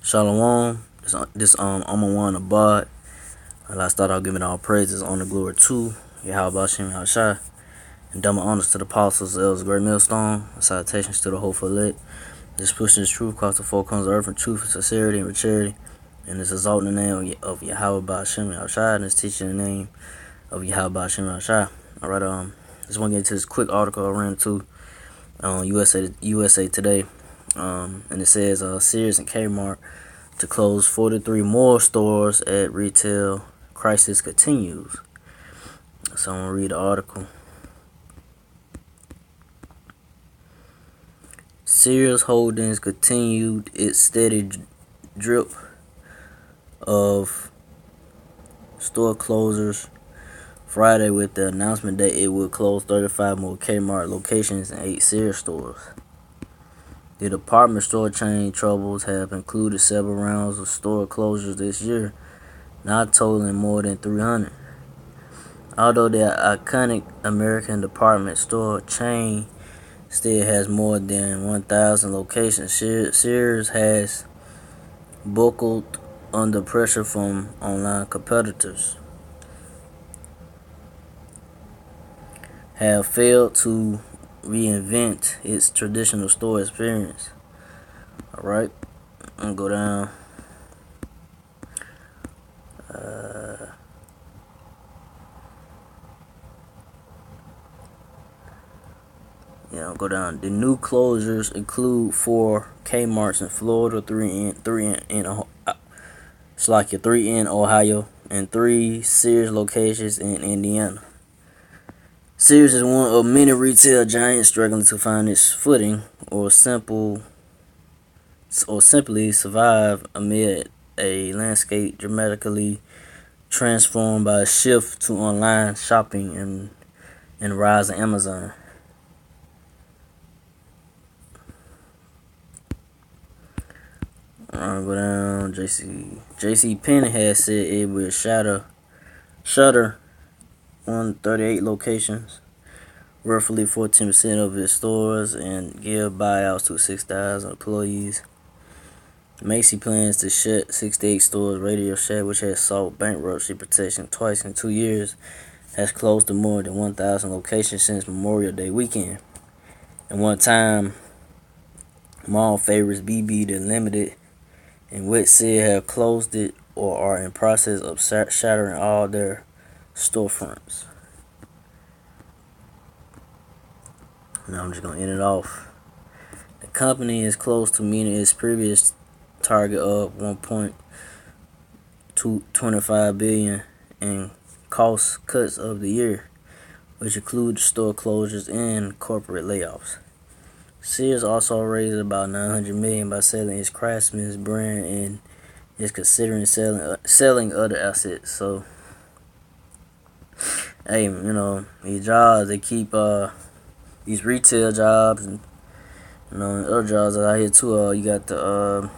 Shalom. I'm a one abad. I start out giving all praises, honor, glory to Yahweh Bashem Yahshai, and double honors to the apostles, elders, great millstone, and salutations to the hopeful elect. Just pushing this truth across the four corners of earth in truth and sincerity and with charity, and this exalting the name of Yahweh Bashem Yahshai, and this teaching the name of Yahweh Bashem Yahshai. Alright, just want to get into this quick article I ran to USA Today, and it says Sears and Kmart to close 43 more stores as retail crisis continues. So I'm gonna read the article. Sears Holdings continued its steady drip of store closures Friday with the announcement that it would close 35 more Kmart locations and 8 Sears stores. The department store chain troubles have included several rounds of store closures this year, not totaling more than 300. Although the iconic American department store chain still has more than 1,000 locations, Sears has buckled under pressure from online competitors, have failed to reinvent its traditional store experience. Alright, I'm gonna go down. I'll go down. The new closures include 4 Kmart's in Florida, 3 in Ohio, and 3 Sears locations in Indiana. Sears is one of many retail giants struggling to find its footing or simply survive amid a landscape dramatically transformed by a shift to online shopping and the rise of Amazon. I'll go down. JC Penney has said it will shutter 138 locations, roughly 14% of its stores, and give buyouts to 6,000 employees. Macy plans to shut 68 stores. Radio Shack, which has sought bankruptcy protection twice in 2 years, has closed to more than 1,000 locations since Memorial Day weekend. And one time, mall favorites BB the Limited and Whitsill have closed it or are in process of shattering all their storefronts. Now I'm just going to end it off. The company is close to meeting its previous target of $1.25 billion in cost cuts of the year, which include store closures and corporate layoffs. Sears also raised about $900 million by selling its Craftsman's brand and is considering selling other assets. So, hey, these jobs, they keep these retail jobs and other jobs out here too. You got the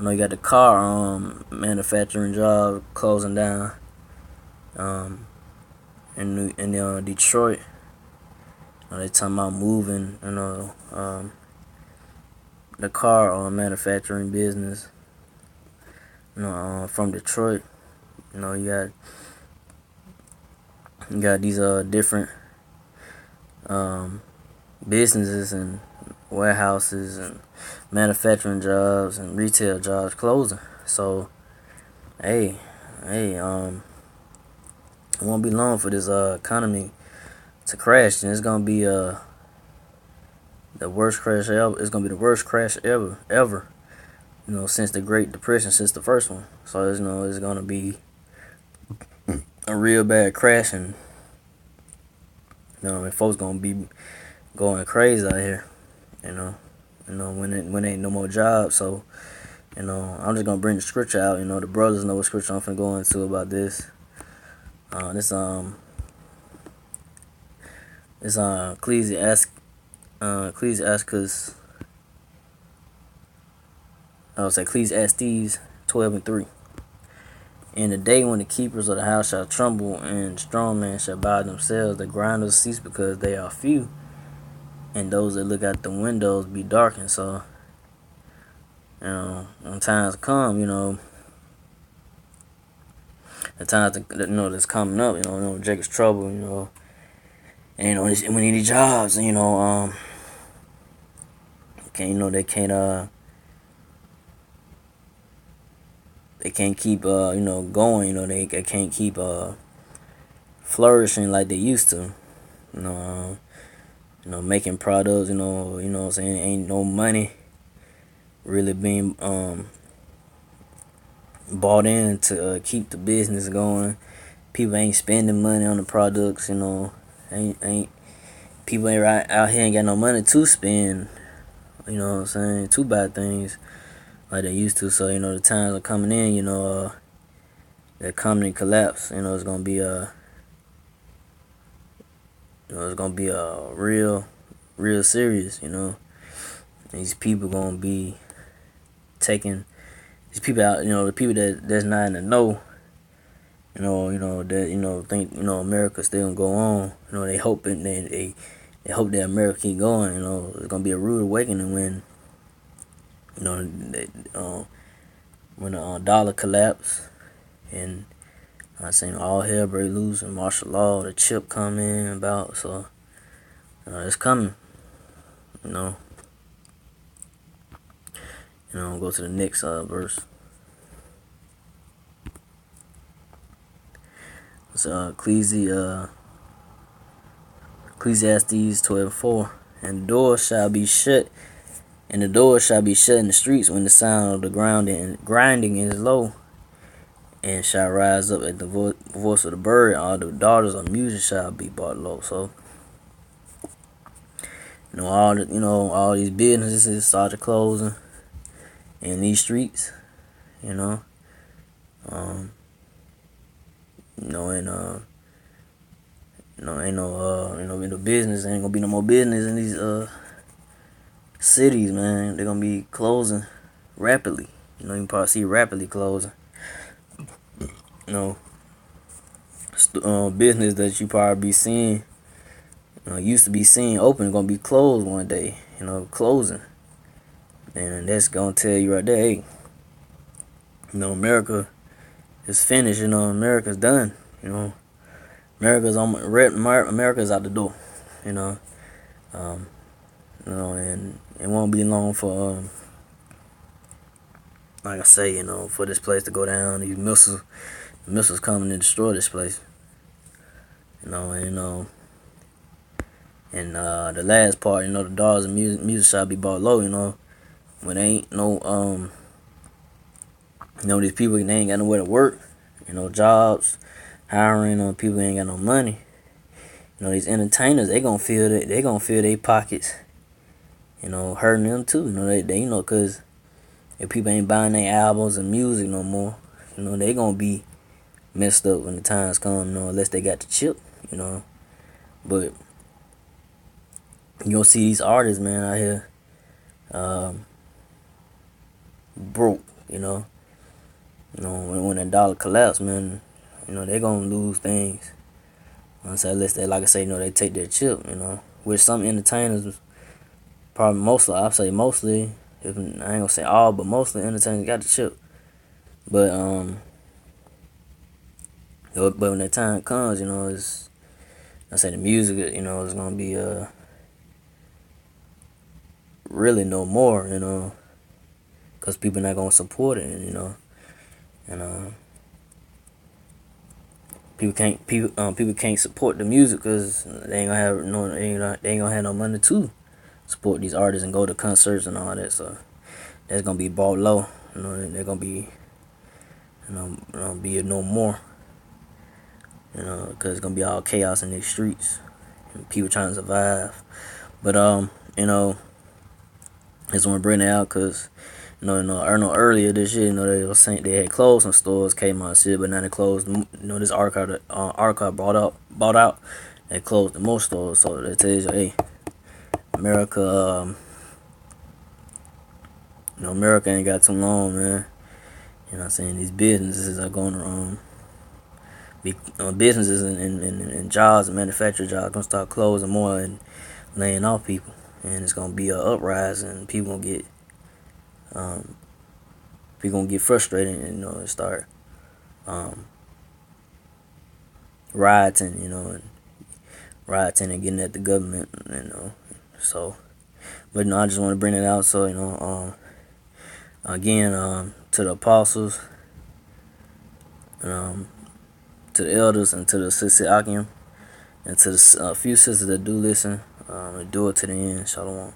you got the car manufacturing job closing down in Detroit. They talking about moving, the car manufacturing business, from Detroit. You got these different businesses and warehouses and manufacturing jobs and retail jobs closing. So, it won't be long for this economy to crash, and it's gonna be the worst crash ever. It's gonna be the worst crash ever, since the Great Depression, since the first one. So it's gonna be a real bad crash, and folks gonna be going crazy out here. When ain't no more jobs. So I'm just gonna bring the scripture out. The brothers know what scripture I'm finna go into about this. It's Ecclesiastes 12:3. In the day when the keepers of the house shall tremble, and strong men shall bow themselves, the grinders cease because they are few, and those that look out the windows be darkened. So, When times come, the times that's coming up, Jacob's trouble, and we need these jobs, they can't keep going, they can't keep flourishing like they used to, you know, making products, what I'm saying, ain't no money really being bought in to keep the business going. People ain't spending money on the products, ain't people ain't right out here ain't got no money to spend, what I'm saying, to buy things like they used to. So, the times are coming in, that company collapse, it's gonna be real serious, These people gonna be taking these people out, the people that's not in the know, that think America still gonna go on. They hoping they hope that America keep going. It's gonna be a rude awakening when when the dollar collapse and I seen all hell break loose and martial law, the chip come in about. So it's coming. Go to the next verse. It's Ecclesiastes 12:4. And the door shall be shut, and the door shall be shut in the streets when the sound of the grinding is low, and shall rise up at the voice of the bird. All the daughters of music shall be brought low. So, all these businesses started closing in these streets. The business ain't gonna be no more business in these cities, man. They're gonna be closing rapidly. You can probably see rapidly closing. Business that you probably be seeing, used to be seen open, gonna be closed one day. Closing, and that's gonna tell you right there, hey, America is finished. America's done. America's out the door. And it won't be long for like I say, for this place to go down. These missiles coming to destroy this place. And the last part, the dollars and music shall be bought low. When there ain't no these people, they ain't got nowhere to work. Jobs, hiring, people ain't got no money. These entertainers, they gonna feel that, they gonna feel their pockets, hurting them too. They cause if people ain't buying their albums and music no more, they gonna be messed up when the times come, unless they got the chip, But you gonna see these artists, man, out here, broke, when that dollar collapse, man, they gonna lose things. Unless they, like I say, they take their chip, Which some entertainers, probably mostly, I'll say mostly, if I ain't gonna say all, but mostly entertainers got the chip. But when that time comes, it's, I say the music, is gonna be really no more, because people not gonna support it, and people can't support the music because they ain't gonna have they ain't gonna have no money to support these artists and go to concerts and all that. So that's gonna be bought low. They're gonna be be no more. Because it's gonna be all chaos in these streets and people trying to survive. But I just want to bring it out because earlier this year, they were saying they had closed some stores, Kmart shit, but now they closed. This article bought out. They closed the most stores, so that tells you, hey, America, America ain't got too long, man. You know what I'm saying? These businesses are going to be businesses and jobs and manufacturing jobs gonna start closing more and laying off people, and it's gonna be an uprising. People gonna get People gonna get frustrated, and start rioting, and rioting and getting at the government. So, but I just want to bring it out. So, again, to the apostles, um, to the elders, and to the sister Akim, and to the few sisters that do listen, do it to the end. Shalom.